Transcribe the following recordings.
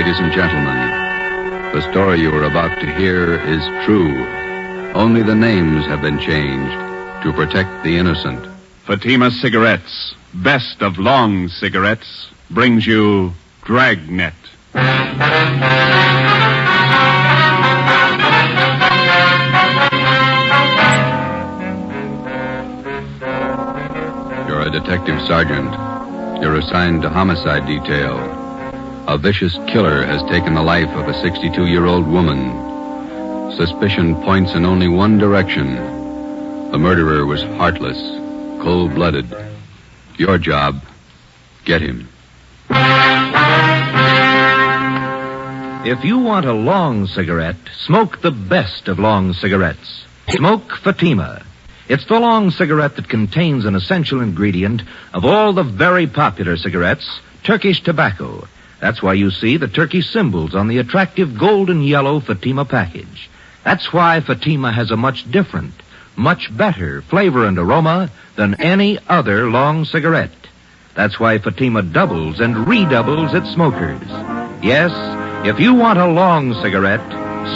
Ladies and gentlemen, the story you are about to hear is true. Only the names have been changed to protect the innocent. Fatima Cigarettes, best of long cigarettes, brings you Dragnet. You're a detective sergeant. You're assigned to homicide detail. A vicious killer has taken the life of a 62-year-old woman. Suspicion points in only one direction. The murderer was heartless, cold-blooded. Your job, get him. If you want a long cigarette, smoke the best of long cigarettes. Smoke Fatima. It's the long cigarette that contains an essential ingredient of all the very popular cigarettes, Turkish tobacco. That's why you see the Turkish symbols on the attractive golden yellow Fatima package. That's why Fatima has a much different, much better flavor and aroma than any other long cigarette. That's why Fatima doubles and redoubles its smokers. Yes, if you want a long cigarette,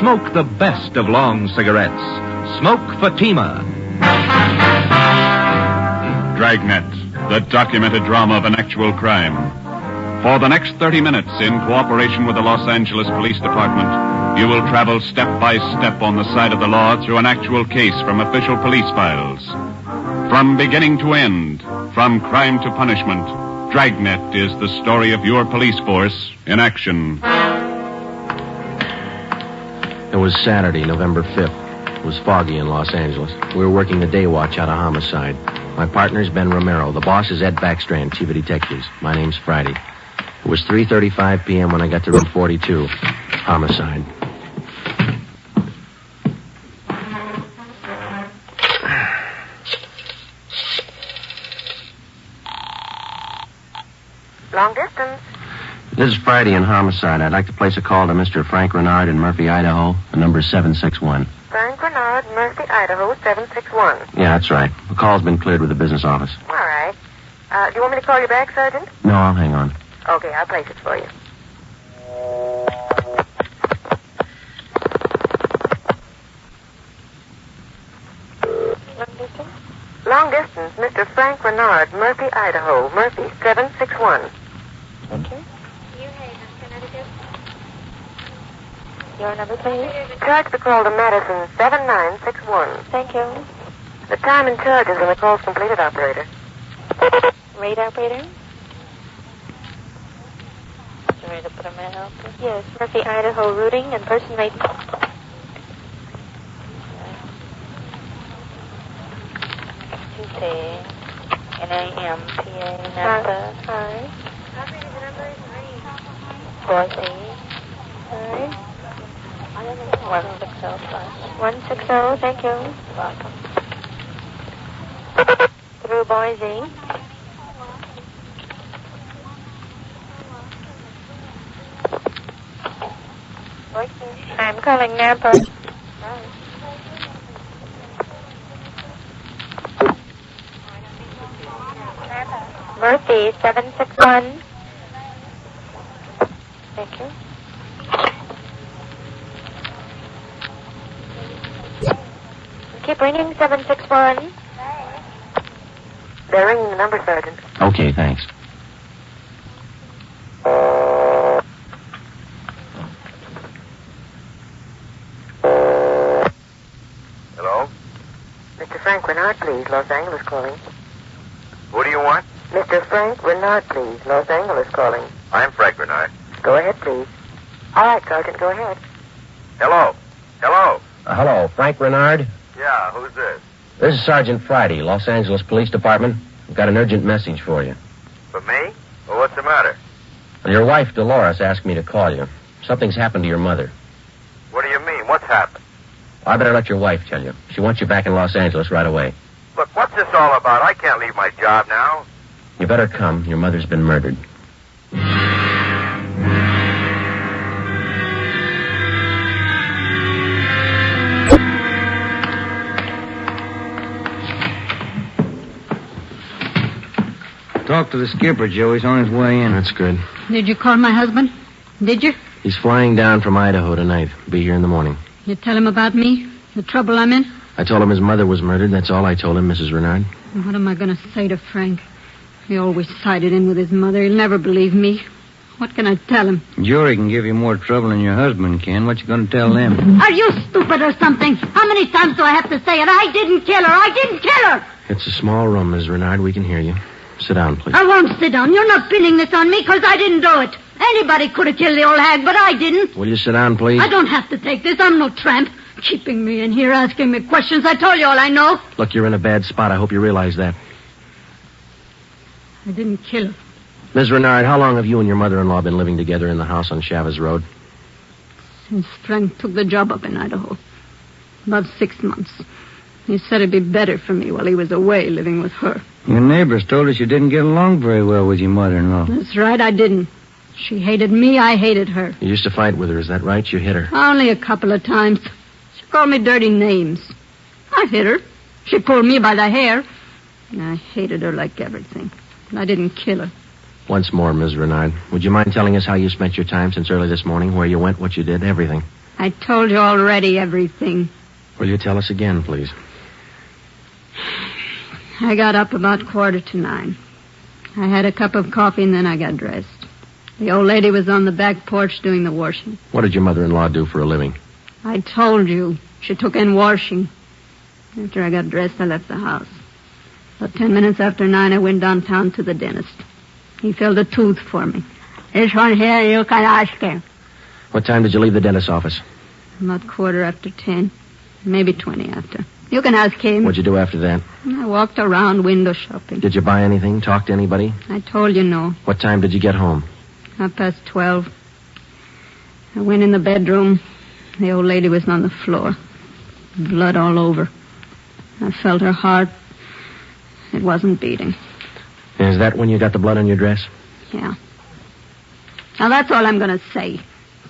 smoke the best of long cigarettes. Smoke Fatima. Dragnet, the documented drama of an actual crime. For the next 30 minutes, in cooperation with the Los Angeles Police Department, you will travel step by step on the side of the law through an actual case from official police files. From beginning to end, from crime to punishment, Dragnet is the story of your police force in action. It was Saturday, November 5th. It was foggy in Los Angeles. We were working the day watch out of homicide. My partner's Ben Romero. The boss is Ed Backstrand, chief of detectives. My name's Friday. It was 3:35 p.m. when I got to room 42. Homicide. Long distance. This is Friday in homicide. I'd like to place a call to Mr. Frank Renard in Murphy, Idaho. The number's 761. Frank Renard, Murphy, Idaho, 761. Yeah, that's right. The call's been cleared with the business office. All right. Do you want me to call you back, Sergeant? No, I'll hang on. Okay, I'll place it for you. Long distance, Mr. Frank Renard, Murphy, Idaho. Murphy, 761. Thank you. New Haven, Connecticut. Your number, please. Charge the call to Madison, 7961. Thank you. The time and charges when the call's completed, operator. Read, operator. You ready to put him in, help? Yes, Murphy, Idaho, routing and person made. N-A-M-P-A, number. Hi. Operator, the number is 4-8. Hi. 160, thank you. Welcome. Through Boise. I'm calling Napa. Murphy, 761. Thank you. Keep ringing, 761. They're ringing the number, Sergeant. Okay, thanks. Hello? Mr. Frank Renard, please. Los Angeles calling. Who do you want? Mr. Frank Renard, please. Los Angeles calling. I'm Frank Renard. Go ahead, please. All right, Sergeant, go ahead. Hello? Hello? Hello, Frank Renard? Yeah, who's this? This is Sergeant Friday, Los Angeles Police Department. I've got an urgent message for you. For me? Well, what's the matter? Your wife, Dolores, asked me to call you. Something's happened to your mother. What do you mean? What's happened? I better let your wife tell you. She wants you back in Los Angeles right away. Look, what's this all about? I can't leave my job now. You better come. Your mother's been murdered. Talk to the skipper, Joe. He's on his way in. That's good. Did you call my husband? Did you? He's flying down from Idaho tonight. Be here in the morning. You tell him about me? The trouble I'm in? I told him his mother was murdered. That's all I told him, Mrs. Renard. What am I going to say to Frank? He always sided in with his mother. He'll never believe me. What can I tell him? Jury can give you more trouble than your husband can. What you going to tell them? Are you stupid or something? How many times do I have to say it? I didn't kill her. I didn't kill her. It's a small room, Miss Renard. We can hear you. Sit down, please. I won't sit down. You're not pinning this on me because I didn't do it. Anybody could have killed the old hag, but I didn't. Will you sit down, please? I don't have to take this. I'm no tramp. Keeping me in here, asking me questions. I told you all I know. Look, you're in a bad spot. I hope you realize that. I didn't kill her. Ms. Renard, how long have you and your mother-in-law been living together in the house on Chavez Road? Since Frank took the job up in Idaho. About 6 months. He said it'd be better for me while he was away living with her. Your neighbors told us you didn't get along very well with your mother-in-law. That's right, I didn't. She hated me, I hated her. You used to fight with her, is that right? You hit her? Only a couple of times. She called me dirty names. I hit her. She pulled me by the hair. And I hated her like everything. But I didn't kill her. Once more, Ms. Renard, would you mind telling us how you spent your time since early this morning, where you went, what you did, everything? I told you already everything. Will you tell us again, please? I got up about 9:15. I had a cup of coffee and then I got dressed. The old lady was on the back porch doing the washing. What did your mother-in-law do for a living? I told you. She took in washing. After I got dressed, I left the house. About 10 minutes after 9, I went downtown to the dentist. He filled a tooth for me. This one here, you can ask him. What time did you leave the dentist's office? About 10:15. Maybe 20 after. You can ask him. What'd you do after that? I walked around window shopping. Did you buy anything? Talk to anybody? I told you no. What time did you get home? 12:30. I went in the bedroom. The old lady was on the floor. Blood all over. I felt her heart. It wasn't beating. Is that when you got the blood on your dress? Yeah. Now, that's all I'm going to say.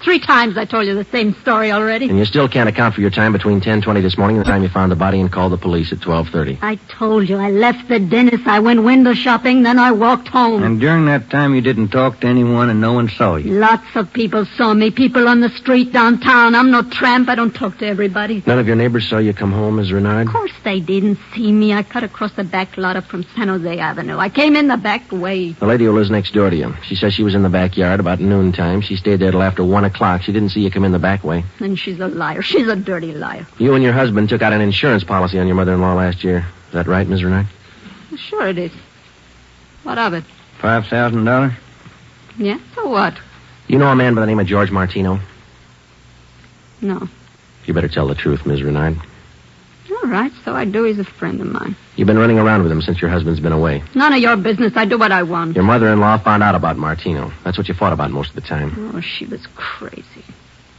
3 times I told you the same story already. And you still can't account for your time between 10:20 this morning and the time you found the body and called the police at 12:30. I told you. I left the dentist. I went window shopping. Then I walked home. And during that time, you didn't talk to anyone and no one saw you? Lots of people saw me. People on the street downtown. I'm no tramp. I don't talk to everybody. None of your neighbors saw you come home, Ms. Renard? Of course they didn't see me. I cut across the back lot up from San Jose Avenue. I came in the back way. The lady who lives next door to you. She says she was in the backyard about noontime. She stayed there till after 1 o'clock. She didn't see you come in the back way. And she's a liar. She's a dirty liar. You and your husband took out an insurance policy on your mother-in-law last year. Is that right, Ms. Renard? Sure it is. What of it? $5,000? Yeah, so what? You know a man by the name of George Martino? No. You better tell the truth, Ms. Renard. All right, so I do. He's a friend of mine. You've been running around with him since your husband's been away. None of your business. I do what I want. Your mother-in-law found out about Martino. That's what you fought about most of the time. Oh, she was crazy.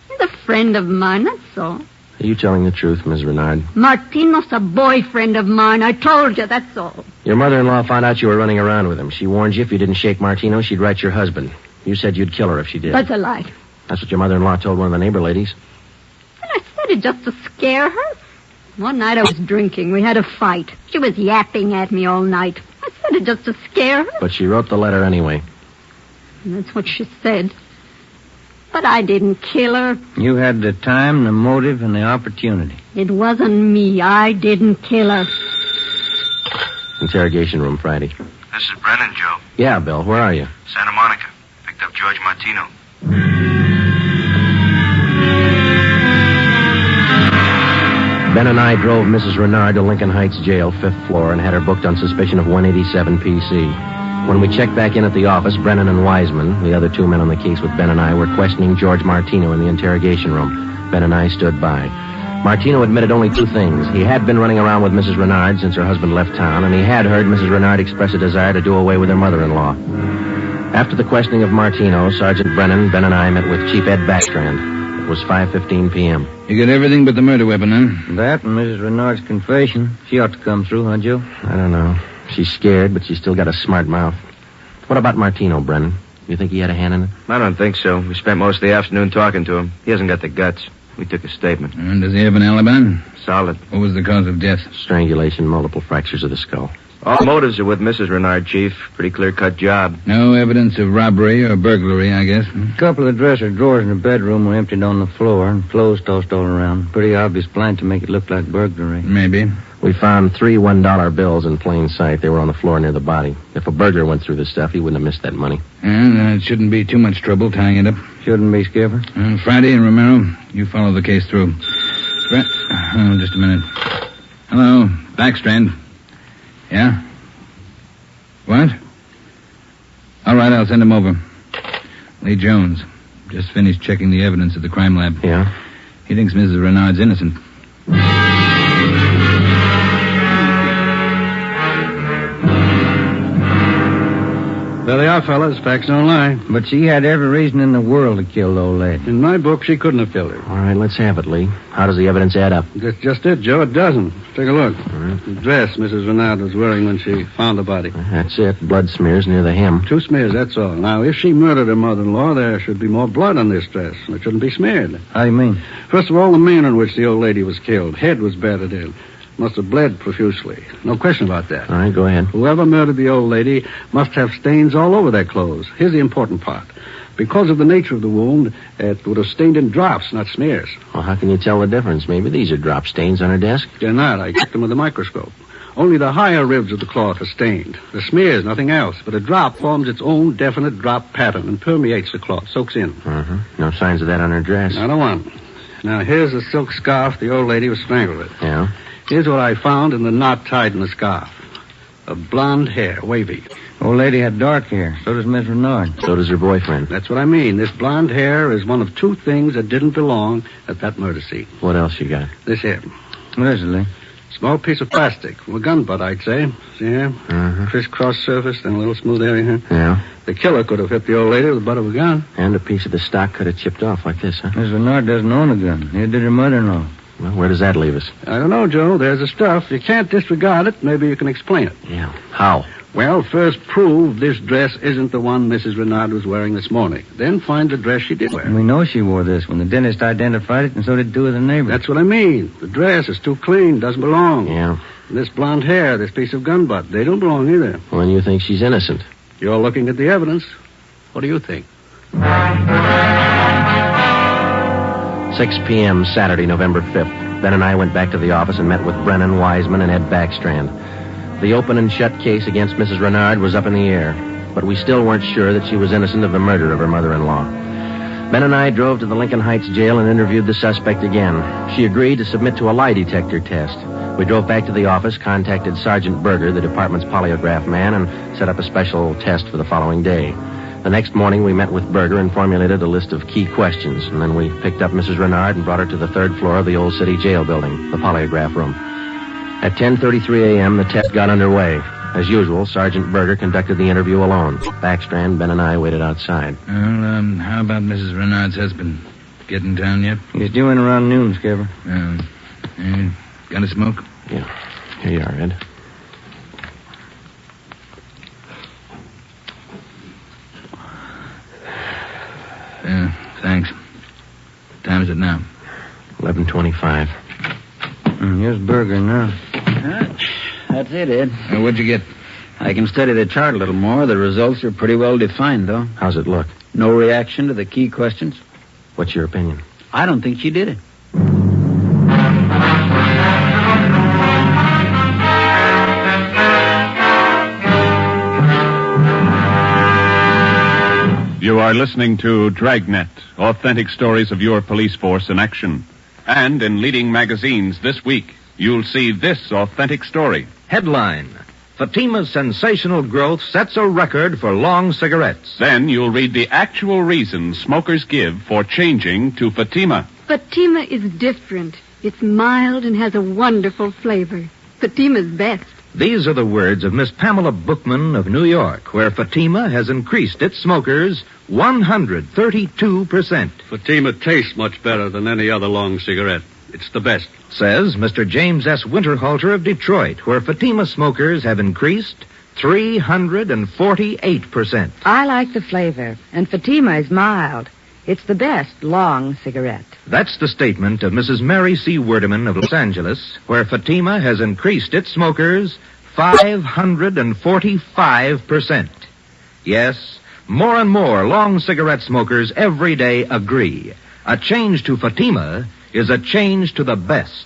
He's a friend of mine, that's all. Are you telling the truth, Ms. Renard? Martino's a boyfriend of mine. I told you, that's all. Your mother-in-law found out you were running around with him. She warned you if you didn't shake Martino, she'd write your husband. You said you'd kill her if she did. That's a lie. That's what your mother-in-law told one of the neighbor ladies. And I said it just to scare her. One night I was drinking. We had a fight. She was yapping at me all night. I said it just to scare her. But she wrote the letter anyway. And that's what she said. But I didn't kill her. You had the time, the motive, and the opportunity. It wasn't me. I didn't kill her. Interrogation room, Friday. This is Brennan, Joe. Yeah, Bill. Where are you? Santa Monica. Picked up George Martino. Ben and I drove Mrs. Renard to Lincoln Heights Jail, 5th floor, and had her booked on suspicion of 187 PC. When we checked back in at the office, Brennan and Wiseman, the other 2 men on the case with Ben and I, were questioning George Martino in the interrogation room. Ben and I stood by. Martino admitted only 2 things. He had been running around with Mrs. Renard since her husband left town, and he had heard Mrs. Renard express a desire to do away with her mother-in-law. After the questioning of Martino, Sergeant Brennan, Ben and I met with Chief Ed Backstrand. It was 5:15 p.m. You got everything but the murder weapon, huh? That and Mrs. Renard's confession. She ought to come through, huh, Joe? I don't know. She's scared, but she's still got a smart mouth. What about Martino, Brennan? You think he had a hand in it? I don't think so. We spent most of the afternoon talking to him. He hasn't got the guts. We took a statement. And does he have an alibi? Solid. What was the cause of death? Strangulation, multiple fractures of the skull. All motives are with Mrs. Renard, Chief. Pretty clear-cut job. No evidence of robbery or burglary, I guess. A couple of dresser drawers in the bedroom were emptied on the floor and clothes tossed all around. Pretty obvious plan to make it look like burglary. Maybe. We found 3 $1 bills in plain sight. They were on the floor near the body. If a burglar went through the stuff, he wouldn't have missed that money. And it shouldn't be too much trouble tying it up. Shouldn't be, Skipper. Friday and Romero, you follow the case through. Just a minute. Hello, Backstrand. Yeah? What? All right, I'll send him over. Lee Jones. Just finished checking the evidence at the crime lab. Yeah? He thinks Mrs. Renard's innocent. There they are, fellas. Facts don't lie. But she had every reason in the world to kill the old lady. In my book, she couldn't have killed her. All right, let's have it, Lee. How does the evidence add up? That's just it, Joe. It doesn't. Take a look. All right. The dress Mrs. Renard was wearing when she found the body. That's it. Blood smears near the hem. 2 smears, that's all. Now, if she murdered her mother-in-law, there should be more blood on this dress, and it shouldn't be smeared. How do you mean? First of all, the manner in which the old lady was killed. Head was battered in. Must have bled profusely. No question about that. All right, go ahead. Whoever murdered the old lady must have stains all over their clothes. Here's the important part. Because of the nature of the wound, it would have stained in drops, not smears. Well, how can you tell the difference? Maybe these are drop stains on her desk. They're not. I checked them with a microscope. Only the higher ribs of the cloth are stained. The smears, nothing else. But a drop forms its own definite drop pattern and permeates the cloth, soaks in. No signs of that on her dress. Not a one. Now, here's the silk scarf the old lady was strangled with. Yeah? Here's what I found in the knot tied in the scarf. A blonde hair, wavy. Old lady had dark hair. So does Miss Renard. So does her boyfriend. That's what I mean. This blonde hair is one of 2 things that didn't belong at that murder scene. What else you got? This here. What is it, Lee? Small piece of plastic. From a gun butt, I'd say. See here? Crisscross surface and a little smooth area here. Yeah? The killer could have hit the old lady with the butt of a gun. And a piece of the stock could have chipped off like this, huh? Miss Renard doesn't own a gun. Neither did her mother-in-law. Well, where does that leave us? I don't know, Joe. There's the stuff. You can't disregard it. Maybe you can explain it. Yeah. How? Well, first prove this dress isn't the one Mrs. Renard was wearing this morning. Then find the dress she did wear. And we know she wore this when the dentist identified it, and so did 2 of the neighbors. That's what I mean. The dress is too clean, doesn't belong. Yeah. And this blonde hair, this piece of gun butt, they don't belong either. Well, then you think she's innocent. You're looking at the evidence. What do you think? 6 p.m. Saturday, November 5th. Ben and I went back to the office and met with Brennan, Wiseman, and Ed Backstrand. The open and shut case against Mrs. Renard was up in the air, but we still weren't sure that she was innocent of the murder of her mother-in-law. Ben and I drove to the Lincoln Heights jail and interviewed the suspect again. She agreed to submit to a lie detector test. We drove back to the office, contacted Sergeant Berger, the department's polygraph man, and set up a special test for the following day. The next morning, we met with Berger and formulated a list of key questions, and then we picked up Mrs. Renard and brought her to the 3rd floor of the old city jail building, the polygraph room. At 10:33 a.m., the test got underway. As usual, Sergeant Berger conducted the interview alone. Backstrand, Ben, and I waited outside. Well, how about Mrs. Renard's husband? Get in town yet? He's due in around noon, Skipper. Got a smoke? Yeah. Here you are, Ed. Thanks. Time is it now? 11:25. Here's Berger now. That's it, Ed. What'd you get? I can study the chart a little more. The results are pretty well defined, though. How's it look? No reaction to the key questions. What's your opinion? I don't think she did it. You are listening to Dragnet, authentic stories of your police force in action. And in leading magazines this week, you'll see this authentic story. Headline: Fatima's sensational growth sets a record for long cigarettes. Then you'll read the actual reasons smokers give for changing to Fatima. Fatima is different. It's mild and has a wonderful flavor. Fatima's best. These are the words of Miss Pamela Bookman of New York, where Fatima has increased its smokers 132%. Fatima tastes much better than any other long cigarette. It's the best. Says Mr. James S. Winterhalter of Detroit, where Fatima smokers have increased 348%. I like the flavor, and Fatima is mild. It's the best long cigarette. That's the statement of Mrs. Mary C. Werdeman of Los Angeles, where Fatima has increased its smokers 545%. Yes, more and more long cigarette smokers every day agree. A change to Fatima is a change to the best.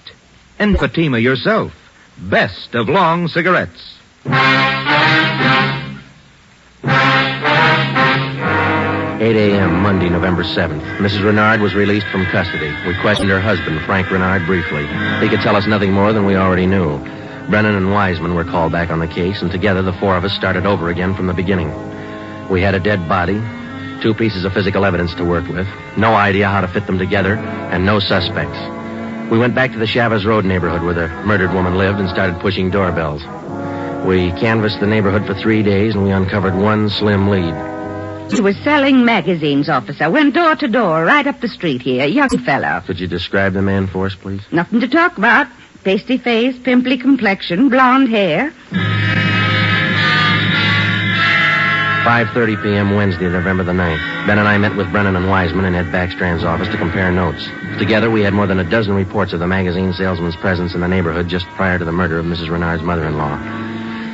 And Fatima yourself, best of long cigarettes. 8 a.m., Monday, November 7th. Mrs. Renard was released from custody. We questioned her husband, Frank Renard, briefly. He could tell us nothing more than we already knew. Brennan and Wiseman were called back on the case, and together the four of us started over again from the beginning. We had a dead body, 2 pieces of physical evidence to work with, no idea how to fit them together, and no suspects. We went back to the Chavez Road neighborhood where the murdered woman lived and started pushing doorbells. We canvassed the neighborhood for 3 days, and we uncovered one slim lead. He was selling magazines, officer. Went door to door, right up the street here. Young fellow. Could you describe the man for us, please? Nothing to talk about. Pasty face, pimply complexion, blonde hair. 5:30 p.m. Wednesday, November the 9th. Ben and I met with Brennan and Wiseman in Ed Backstrand's office to compare notes. Together, we had more than a dozen reports of the magazine salesman's presence in the neighborhood just prior to the murder of Mrs. Renard's mother-in-law.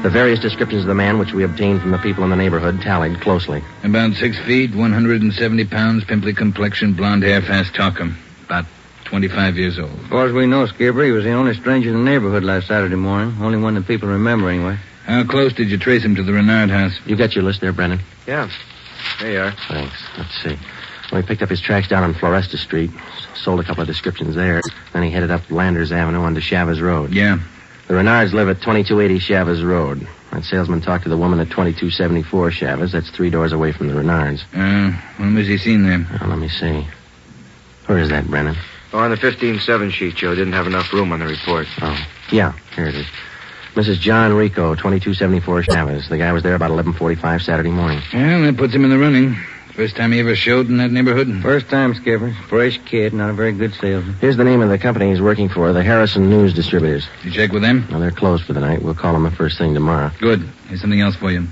The various descriptions of the man which we obtained from the people in the neighborhood tallied closely. About 6 feet, 170 pounds, pimply complexion, blonde hair, fast talker. About 25 years old. As far as we know, Skipper, he was the only stranger in the neighborhood last Saturday morning. Only one that people remember, anyway. How close did you trace him to the Renard house? You got your list there, Brennan? Yeah. There you are. Thanks. Let's see. Well, he picked up his tracks down on Floresta Street, sold a couple of descriptions there. Then he headed up Landers Avenue onto Chavez Road. Yeah. The Renards live at 2280 Chavez Road. That salesman talked to the woman at 2274 Chavez. That's 3 doors away from the Renards. When was he seen there? Let me see. Where is that, Brennan? Oh, on the 15-7 sheet, Joe. Didn't have enough room on the report. Oh, yeah. Here it is. Mrs. John Rico, 2274 Chavez. The guy was there about 11:45 Saturday morning. Well, that puts him in the running. First time he ever showed in that neighborhood? First time, Skipper. Fresh kid, not a very good salesman. Here's the name of the company he's working for, the Harrison News Distributors. You check with them? Well, they're closed for the night. We'll call them the first thing tomorrow. Good. Here's something else for you.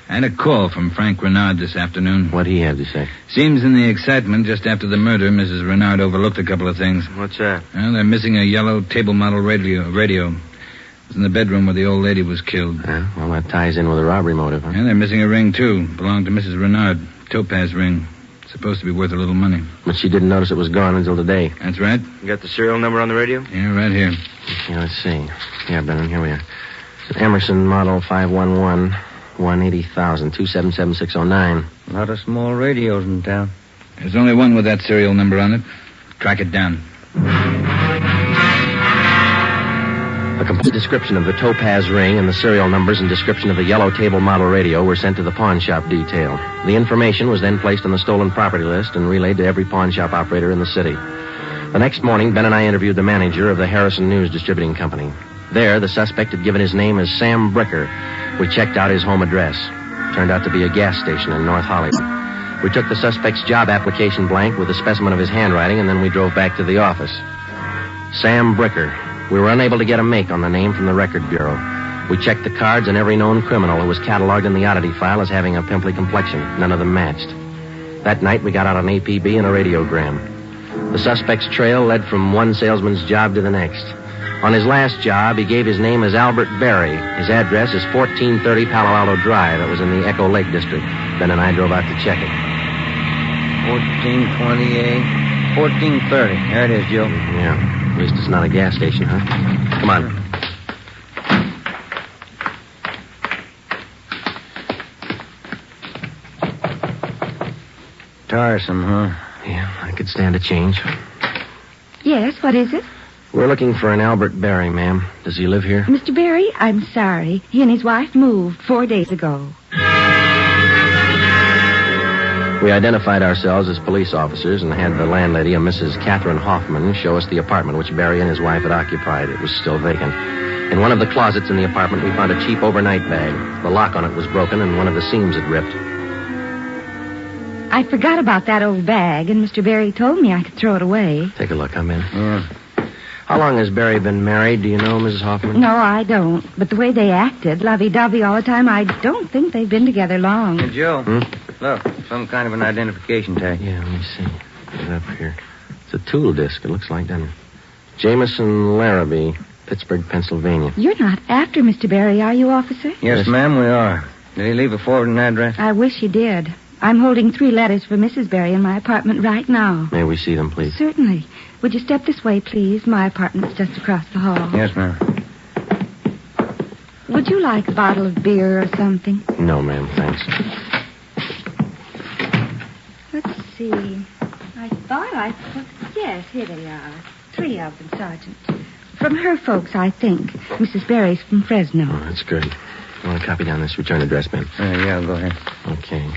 I had a call from Frank Renard this afternoon. What'd he have to say? Seems in the excitement just after the murder, Mrs. Renard overlooked a couple of things. What's that? Well, they're missing a yellow table model radio. It was in the bedroom where the old lady was killed. Well, that ties in with a robbery motive, huh? And they're missing a ring, too. Belonged to Mrs. Renard. Topaz ring. Supposed to be worth a little money. But she didn't notice it was gone until today. That's right. You got the serial number on the radio? Yeah, right here. Yeah, let's see. Yeah, Brennan, here we are. It's an Emerson model 511, 180,000, 277609. A lot of small radios in town. There's only one with that serial number on it. Track it down. A complete description of the topaz ring and the serial numbers and description of the yellow table model radio were sent to the pawn shop detail. The information was then placed on the stolen property list and relayed to every pawn shop operator in the city. The next morning, Ben and I interviewed the manager of the Harrison News Distributing Company. There, the suspect had given his name as Sam Bricker. We checked out his home address. Turned out to be a gas station in North Hollywood. We took the suspect's job application blank with a specimen of his handwriting, and then we drove back to the office. Sam Bricker. We were unable to get a make on the name from the Record Bureau. We checked the cards, and every known criminal who was cataloged in the oddity file as having a pimply complexion. None of them matched. That night, we got out an APB and a radiogram. The suspect's trail led from one salesman's job to the next. On his last job, he gave his name as Albert Berry. His address is 1430 Palo Alto Drive. It was in the Echo Lake District. Ben and I drove out to check it. 1428, 1430. There it is, Joe. Yeah. At least it's not a gas station, huh? Come on. Tiresome, huh? Yeah, I could stand a change. Yes, what is it? We're looking for an Albert Berry, ma'am. Does he live here? Mr. Berry, I'm sorry. He and his wife moved 4 days ago. We identified ourselves as police officers and had the landlady, a Mrs. Catherine Hoffman, show us the apartment which Berry and his wife had occupied. It was still vacant. In one of the closets in the apartment, we found a cheap overnight bag. The lock on it was broken and one of the seams had ripped. I forgot about that old bag, and Mr. Berry told me I could throw it away. Take a look, I'm in. How long has Berry been married? Do you know, Mrs. Hoffman? No, I don't. But the way they acted, lovey-dovey all the time, I don't think they've been together long. Hey, Joe. Look, some kind of an identification tag. Yeah, let me see. Get it up here. It's a tool disc, it looks like, doesn't it? Jameson Larrabee, Pittsburgh, Pennsylvania. You're not after Mr. Barry, are you, officer? Yes, ma'am, we are. Did he leave a forwarding address? I wish he did. I'm holding 3 letters for Mrs. Barry in my apartment right now. May we see them, please? Certainly. Would you step this way, please? My apartment's just across the hall. Yes, ma'am. Would you like a bottle of beer or something? No, ma'am, thanks. Let's see. I thought I put... Yes, here they are. 3 of them, Sergeant. From her folks, I think. Mrs. Barry's from Fresno. Oh, that's good. You want to copy down this return address, Ben? Yeah, go ahead. Okay.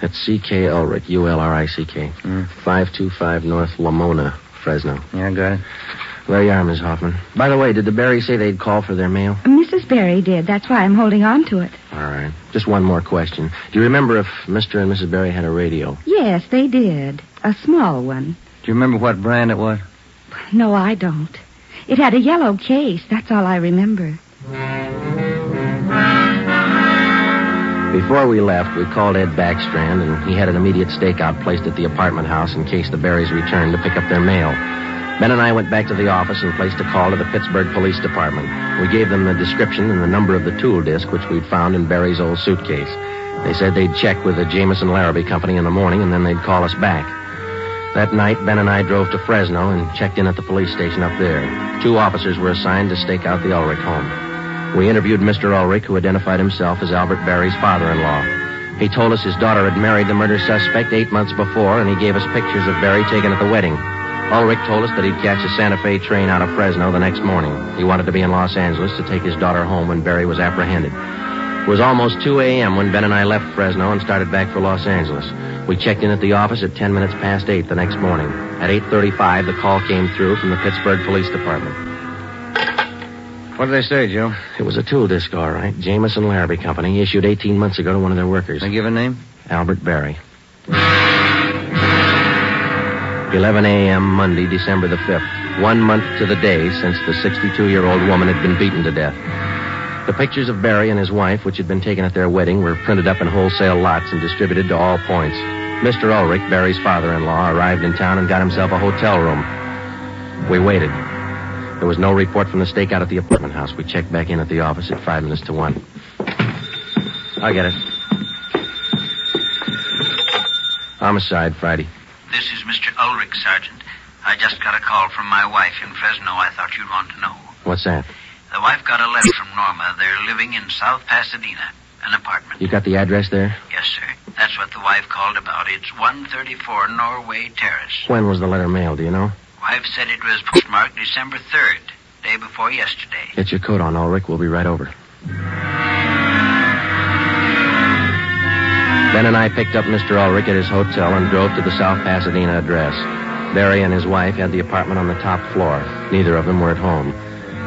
That's C.K. Ulrich, U-L-R-I-C-K. 525 North Lamona, Fresno. Yeah, I got it. There you are, Miss Hoffman. By the way, did the Barrys say they'd call for their mail? Mrs. Barry did. That's why I'm holding on to it. All right. Just one more question. Do you remember if Mr. and Mrs. Barry had a radio? Yes, they did. A small one. Do you remember what brand it was? No, I don't. It had a yellow case. That's all I remember. Before we left, we called Ed Backstrand, and he had an immediate stakeout placed at the apartment house in case the Barrys returned to pick up their mail. Ben and I went back to the office and placed a call to the Pittsburgh Police Department. We gave them the description and the number of the tool disc which we'd found in Barry's old suitcase. They said they'd check with the Jameson Larrabee Company in the morning, and then they'd call us back. That night, Ben and I drove to Fresno and checked in at the police station up there. 2 officers were assigned to stake out the Ulrich home. We interviewed Mr. Ulrich, who identified himself as Albert Barry's father-in-law. He told us his daughter had married the murder suspect 8 months before, and he gave us pictures of Barry taken at the wedding. Ulrich told us that he'd catch a Santa Fe train out of Fresno the next morning. He wanted to be in Los Angeles to take his daughter home when Barry was apprehended. It was almost 2 a.m. when Ben and I left Fresno and started back for Los Angeles. We checked in at the office at 10 minutes past 8 the next morning. At 8:35, the call came through from the Pittsburgh Police Department. What did they say, Joe? It was a tool disc, all right. Jameson Larrabee Company, issued 18 months ago to one of their workers. They give a name? Albert Barry. 11 a.m. Monday, December the 5th. 1 month to the day since the 62-year-old woman had been beaten to death. The pictures of Barry and his wife, which had been taken at their wedding, were printed up in wholesale lots and distributed to all points. Mr. Ulrich, Barry's father-in-law, arrived in town and got himself a hotel room. We waited. There was no report from the stakeout at the apartment house. We checked back in at the office at 5 minutes to 1. I'll get it. Homicide, Friday. This is Mr. Ulrich, Sergeant. I just got a call from my wife in Fresno. I thought you'd want to know. What's that? The wife got a letter from Norma. They're living in South Pasadena, an apartment. You got the address there? Yes, sir. That's what the wife called about. It's 134 Norway Terrace. When was the letter mailed, do you know? Wife said it was postmarked December 3rd, day before yesterday. Get your coat on, Ulrich. We'll be right over. Ben and I picked up Mr. Ulrich at his hotel and drove to the South Pasadena address. Barry and his wife had the apartment on the top floor. Neither of them were at home.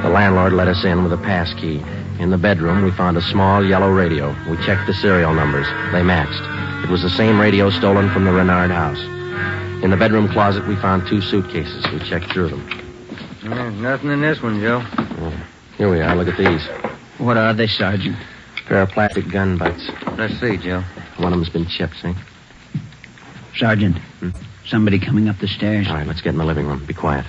The landlord let us in with a pass key. In the bedroom, we found a small yellow radio. We checked the serial numbers. They matched. It was the same radio stolen from the Renard house. In the bedroom closet, we found 2 suitcases. We checked through them. Nothing in this one, Joe. Here we are. Look at these. What are they, Sergeant? A pair of plastic gun butts. Let's see, Joe. One of them's been chipped, see? Sergeant, somebody coming up the stairs. All right, let's get in the living room. Be quiet.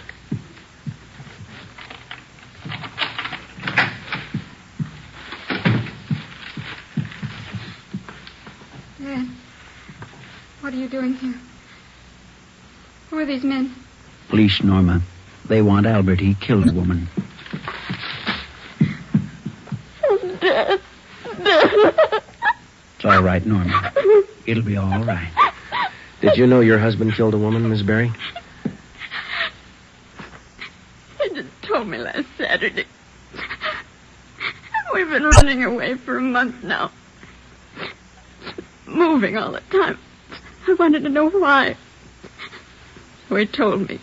Dad, what are you doing here? Who are these men? Police, Norma. They want Albert. He killed a woman. Dad. It's all right, Norma. It'll be all right. Did you know your husband killed a woman, Miss Barry? He just told me last Saturday. We've been running away for a month now. Moving all the time. I wanted to know why. So he told me.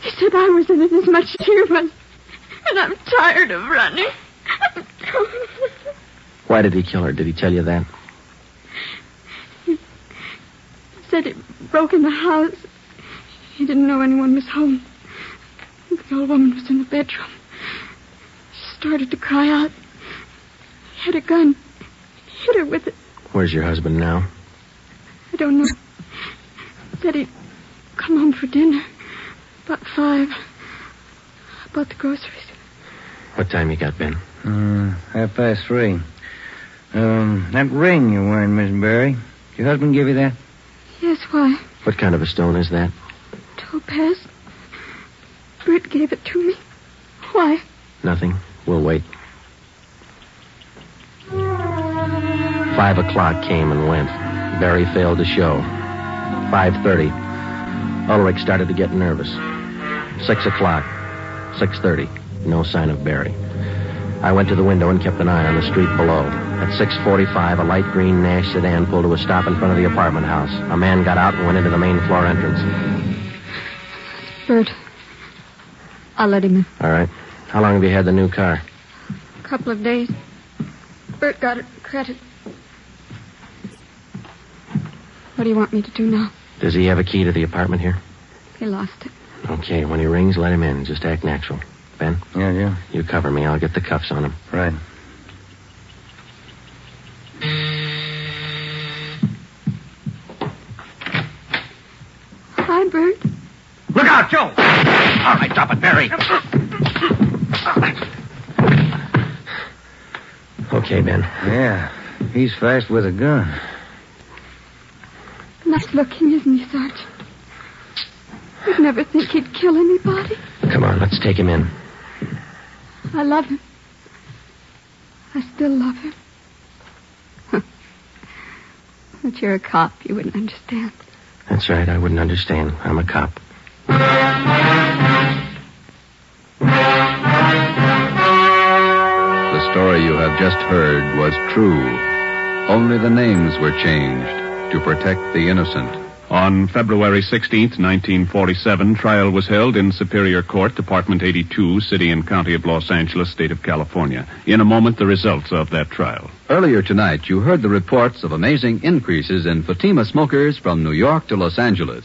He said I was in it as much as he was. And I'm tired of running. Why did he kill her? Did he tell you that? He said he broke in the house. He didn't know anyone was home. The old woman was in the bedroom. She started to cry out. He had a gun. He hit her with it. Where's your husband now? I don't know. He said he'd come home for dinner. About 5. I bought the groceries. What time you got, Ben? 3:30. That ring you're wearing, Miss Barry, did your husband give you that? Yes, why? What kind of a stone is that? Topaz. Britt gave it to me. Why? Nothing. We'll wait. 5 o'clock came and went. Barry failed to show. 5:30. Ulrich started to get nervous. 6 o'clock. 6:30. No sign of Barry. I went to the window and kept an eye on the street below. At 6:45, a light green Nash sedan pulled to a stop in front of the apartment house. A man got out and went into the main floor entrance. Bert. I'll let him in. All right. How long have you had the new car? A couple of days. Bert got it credit. What do you want me to do now? Does he have a key to the apartment here? He lost it. Okay, when he rings, let him in. Just act natural. Ben? Yeah. You cover me. I'll get the cuffs on him. Right. Hi, Bert. Look out, Joe! All right, drop it, Barry. Okay, Ben. Yeah, he's fast with a gun. Nice looking, isn't he, Sergeant? You'd never think he'd kill anybody. Come on, let's take him in. I love him. I still love him. But you're a cop. You wouldn't understand. That's right. I wouldn't understand. I'm a cop. The story you have just heard was true. Only the names were changed to protect the innocent. On February 16th, 1947, trial was held in Superior Court, Department 82, City and County of Los Angeles, State of California. In a moment, the results of that trial. Earlier tonight, you heard the reports of amazing increases in Fatima smokers from New York to Los Angeles.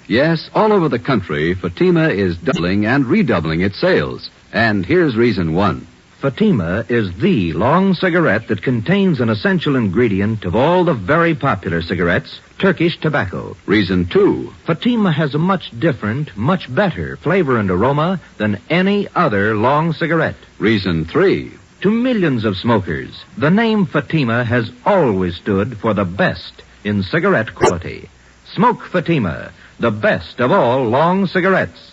Yes, all over the country, Fatima is doubling and redoubling its sales. And here's reason one. Fatima is the long cigarette that contains an essential ingredient of all the very popular cigarettes, Turkish tobacco. Reason two. Fatima has a much different, much better flavor and aroma than any other long cigarette. Reason three. To millions of smokers, the name Fatima has always stood for the best in cigarette quality. Smoke Fatima, the best of all long cigarettes.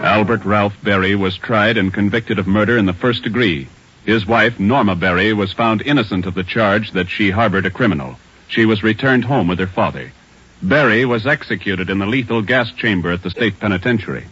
Albert Ralph Berry was tried and convicted of murder in the first degree. His wife, Norma Berry, was found innocent of the charge that she harbored a criminal. She was returned home with her father. Berry was executed in the lethal gas chamber at the state penitentiary.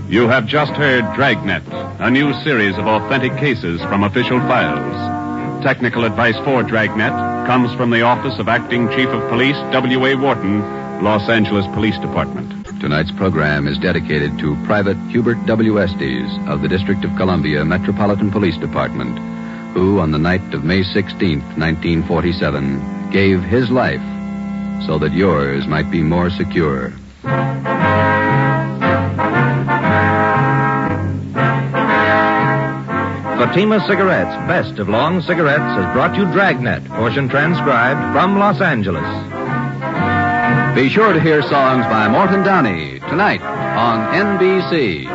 You have just heard Dragnet, a new series of authentic cases from official files. Technical advice for Dragnet comes from the Office of Acting Chief of Police W.A. Wharton, Los Angeles Police Department. Tonight's program is dedicated to Private Hubert W. Estes of the District of Columbia Metropolitan Police Department, who on the night of May 16th, 1947, gave his life so that yours might be more secure. Fatima Cigarettes, best of long cigarettes, has brought you Dragnet, portion transcribed from Los Angeles. Be sure to hear songs by Morton Downey tonight on NBC.